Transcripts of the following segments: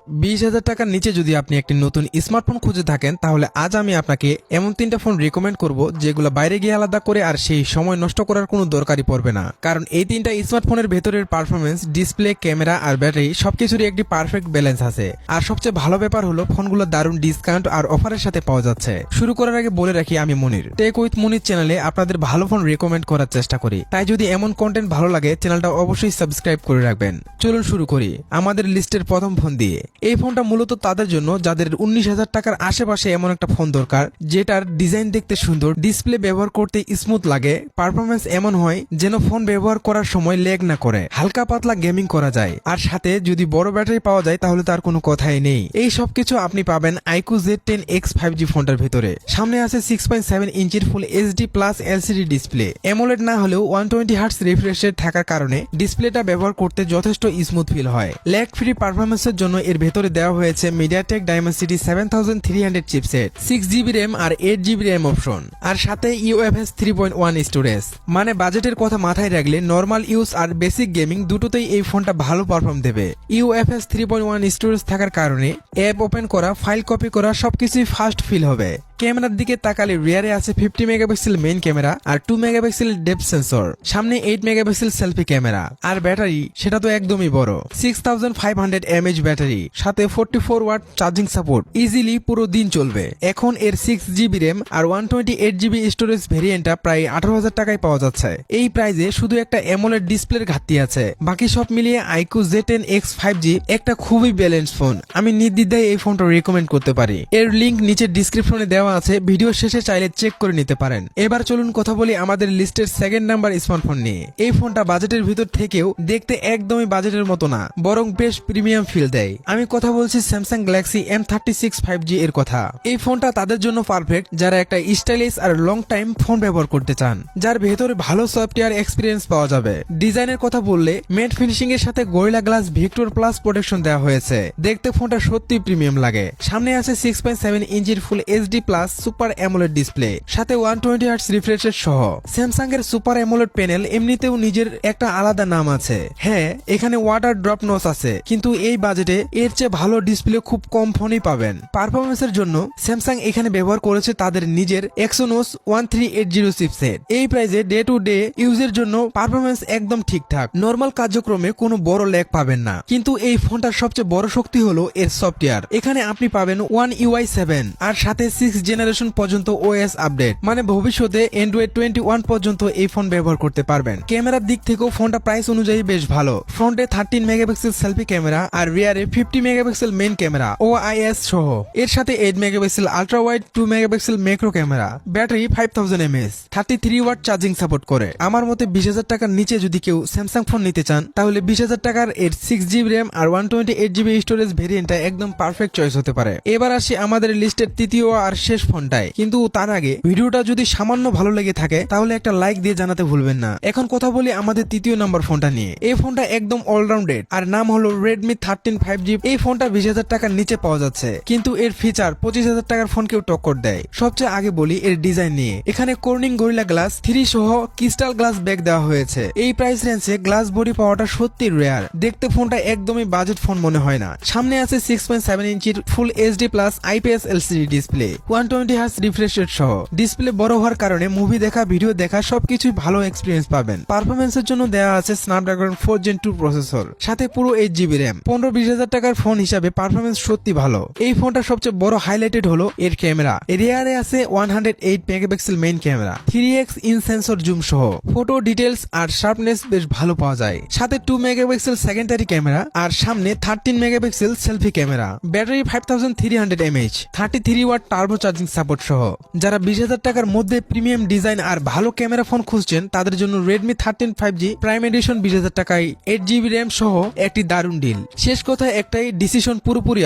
20,000 টাকার নিচে যদি আপনি একটি নতুন স্মার্টফোন খুঁজে থাকেন তাহলে আজ আমি আপনাকে এমন 3টা ফোন রিকমেন্ড করব যেগুলো বাইরে গিয়ে আলাদা করে আর সেই সময় নষ্ট করার কোনো দরকারই পড়বে না। কারণ এই 3টা স্মার্টফোনের ভেতরের পারফরমেন্স, ডিসপ্লে, ক্যামেরা আর ব্যাটারি সবকিছুরই একটি পারফেক্ট ব্যালেন্স আছে। আর সবচেয়ে ভালো ব্যাপার হলো ফোনগুলো দারুণ ডিসকাউন্ট আর অফারের সাথে পাওয়া যাচ্ছে। শুরু করার আগে বলে রাখি, আমি মনির, টেক উইথ মনির চ্যানেলে আপনাদের ভালো ফোন রিকমেন্ড করার চেষ্টা করি। তাই যদি এমন কন্টেন্ট ভালো লাগে চ্যানেলটা অবশ্যই সাবস্ক্রাইব করে রাখবেন। চলুন শুরু করি আমাদের লিস্টের প্রথম ফোন দিয়ে। এই ফোনটা মূলত তাদের জন্য যাদের 19,000 টাকার আশেপাশে এমন একটা ফোন দরকার যেটার ডিজাইন দেখতে সুন্দর, ডিসপ্লে ব্যবহার করতে স্মুথ লাগে, পারফরমেন্স এমন হয় যেন ফোন ব্যবহার করার সময় ল্যাগ না করে, হালকা পাতলা গেমিং করা যায়, আর সাথে যদি বড় ব্যাটারি পাওয়া যায় তাহলে তার কোনো কথাই নেই। এই সবকিছু আপনি পাবেন iQOO Z10X 5G ফোনটার ভিতরে। সামনে আছে 6.7 ইঞ্চির ফুল HD plus LCD display. AMOLED না হলেও 120 হার্টজ রিফ্রেশ রেট থাকার কারণে ডিসপ্লেটা ব্যবহার করতে যথেষ্ট স্মুথ ফিল হয়। ল্যাগ ফ্রি পারফরমেন্সের জন্য এর ভেতরে দেওয়া হয়েছে MediaTek Dimensity 7300 chipset, 6GB RAM আর 8GB RAM অপশন, আর সাথে UFS 3.1 স্টোরেজ। মানে বাজেটের কথা মাথায় রাখলে নর্মাল ইউজ আর বেসিক গেমিং দুটোতেই এই ফোনটা ভালো পারফর্ম দেবে। UFS 3.1 স্টোরেজ থাকার কারণে অ্যাপ ওপেন করা, ফাইল কপি করা সবকিছুই ফাস্ট ফিল হবে। ক্যামেরার দিকে তাকালে রিয়ারে আছে 50 মেগাপিক্সেল মেইন ক্যামেরা আর 2 মেগাপিক্সেল ডেপথ সেন্সর, সামনে 8 মেগাপিক্সেল সেলফি ক্যামেরা। আর ব্যাটারি সেটা তো একদমই বড়, 6500 mAh ব্যাটারি, সাথে 44 ওয়াট চার্জিং সাপোর্ট, ইজিলি পুরো দিন চলবে। এখন এর 6GB RAM আর 128GB স্টোরেজ ভেরিয়েন্টটা প্রায় 18,000 টাকায় পাওয়া যাচ্ছে। এই প্রাইজে শুধু একটা অ্যামোলেড ডিসপ্লের ঘাটতি আছে, বাকি সব মিলিয়ে iQOO Z10X 5G একটা খুবই ব্যালেন্স ফোন। আমি নির্দ্বিধায় এই ফোনটা রিকমেন্ড করতে পারি। এর লিংক নিচে ডিসক্রিপশনে দেওয়া আছে, ভিডিও শেষে চাইলে চেক করে নিতে পারেন। এবার চলুন কথা বলি আমাদের লিস্টের সেকেন্ড নাম্বার স্মার্টফোন নিয়ে। এই ফোনটা বাজেটের ভিতর থেকেও দেখতে একদমই বাজেটের মতো না, বরং বেশ প্রিমিয়াম ফিল দেয়। আমি কথা বলছি স্যামসাং গ্যালাক্সি M36 5G এর কথা। এই ফোনটা তাদের জন্য পারফেক্ট যারা একটা স্টাইলিশ আর লং টাইম ফোন ব্যবহার করতে চান, যার ভেতরে ভালো সফটওয়্যার এক্সপিরিয়েন্স পাওয়া যাবে। ডিজাইনের কথা বললে ম্যাট ফিনিশিং এর সাথে gorilla glass Victor plus protection দেওয়া হয়েছে, দেখতে ফোনটা সত্যি প্রিমিয়াম লাগে। সামনে আছে 6.7 ইঞ্চির ফুল HD plus super AMOLED display, সাথে 120 হার্টজ রিফ্রেশ রেট সহ। স্যামসাং এর সুপার অ্যামোলেড প্যানেল এমনিতেও নিজের একটা আলাদা নাম আছে। হ্যাঁ, এখানে ওয়াটার ড্রপ নচ আছে, কিন্তু এই বাজেটে এর চেয়ে ভালো ডিসপ্লে খুব কম ফোনেই পাবেন। পারফরমেন্সের জন্য স্যামসাং এখানে ব্যবহার করেছে তাদের নিজের Exynos 1380 চিপসেট। এই প্রাইজে ডে টু ডে ইউজের জন্য পারফরমেন্স একদম ঠিকঠাক, নরমাল কার্যক্রমে কোনো বড় ল্যাগ পাবেন না। কিন্তু এই ফোনটার সবচেয়ে বড় শক্তি হলো এর সফটওয়্যার। এখানে আপনি পাবেন One UI 7 আর সাথে 6 জেনারেশন পর্যন্ত OS আপডেট, মানে ভবিষ্যতে Android 21 পর্যন্ত এই ফোন ব্যবহার করতে পারবেন। ক্যামেরার দিক থেকেও ফোনটা প্রাইস অনুযায়ী বেশ ভালো। ফ্রন্টে 13 মেগাপিক্সেল সেলফি ক্যামেরা আর রিয়ারে 50 মেগাপিক্সেল মেইন ক্যামেরা OIS সহ। এর সাথে 8 megapixel ultra wide, 2 megapixel macro camera, battery 5000 mAh, 33 watt charging support করে। আমার মতে 20,000 টাকার নিচে যদি কেউ স্যামসাং ফোন নিতে চান তাহলে 20,000 টাকার এর 6GB RAM আর 128GB স্টোরেজ ভেরিয়েন্টটা একদম পারফেক্ট চয়েস হতে পারে। এবার আসি আমাদের লিস্টের তৃতীয় আর শেষ ফোনটায়, কিন্তু তার আগে ভিডিওটা যদি সামান্য ভালো লেগে থাকে তাহলে একটা লাইক দিয়ে জানাতে ভুলবেন না। এখন কথা বলি আমাদের তৃতীয় নাম্বার ফোনটা নিয়ে। এই ফোনটা একদম অলরাউন্ডেড আর নাম হলো Redmi 13 5G। এই ফোনটা 20,000 টাকার নিচে পাওয়া যাচ্ছে, কিন্তু এর ফিচার 25,000 টাকার ফোনকেও টক্কর দেয়। সবচেয়ে আগে বলি এর ডিজাইন নিয়ে। এখানে কর্নিং গরিলা গ্লাস 3 সহ ক্রিস্টাল গ্লাস ব্যাগ দেওয়া হয়েছে। এই প্রাইস রেঞ্জে গ্লাস বডি পাওয়াটা সত্যি রেয়ার, দেখতে ফোনটা একদমই বাজেট ফোন মনে হয় না। সামনে আছে 6.7 ইঞ্চির ফুল HD plus IPS LCD display, 120 hertz refresh rate সহ। ডিসপ্লে বড় হওয়ার কারণে মুভি দেখা, ভিডিও দেখা সবকিছুই ভালো এক্সপিরিয়েন্স পাবেন। পারফরমেন্সের জন্য দেওয়া আছে Snapdragon 4 Gen 2 প্রসেসর, সাথে পুরো 8GB RAM। 15-20,000 টাকার ফোন হিসাবে পারফরমেন্স সত্যি ভালো। এই ফোনটার সবচেয়ে বড় হাইলাইটেড হলো এর ক্যামেরা। রিয়ারে আছে 108 megapixel main camera, 3x in sensor zoom সহ। ফটো ডিটেলস আর শার্পনেস বেশ ভালো পাওয়া যায়, সাথে 2 মেগাপিক্সেল সেকেন্ডারি ক্যামেরা আর সামনে 13 megapixel selfie camera. Battery 5300 mAh, 33 watt turbo charging support সহ। যারা 20,000 টাকার মধ্যে প্রিমিয়াম ডিজাইন আর ভালো ক্যামেরা ফোন খুঁজছেন তাদের জন্য Redmi 13 5G প্রাইম এডিশন 20,000 টাকায় 8GB RAM সহ একটি দারুণ ডিল। শেষ কথা একটাই, ডিসিশন পুরোপুরি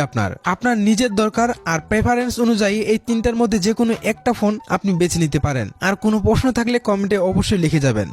আপনার নিজের দরকার আর প্রেফারেন্স অনুযায়ী এই তিনটার মধ্যে যে কোনো একটা ফোন আপনি বেছে নিতে পারেন। আর কোনো প্রশ্ন থাকলে কমেন্টে অবশ্যই লিখে যাবেন।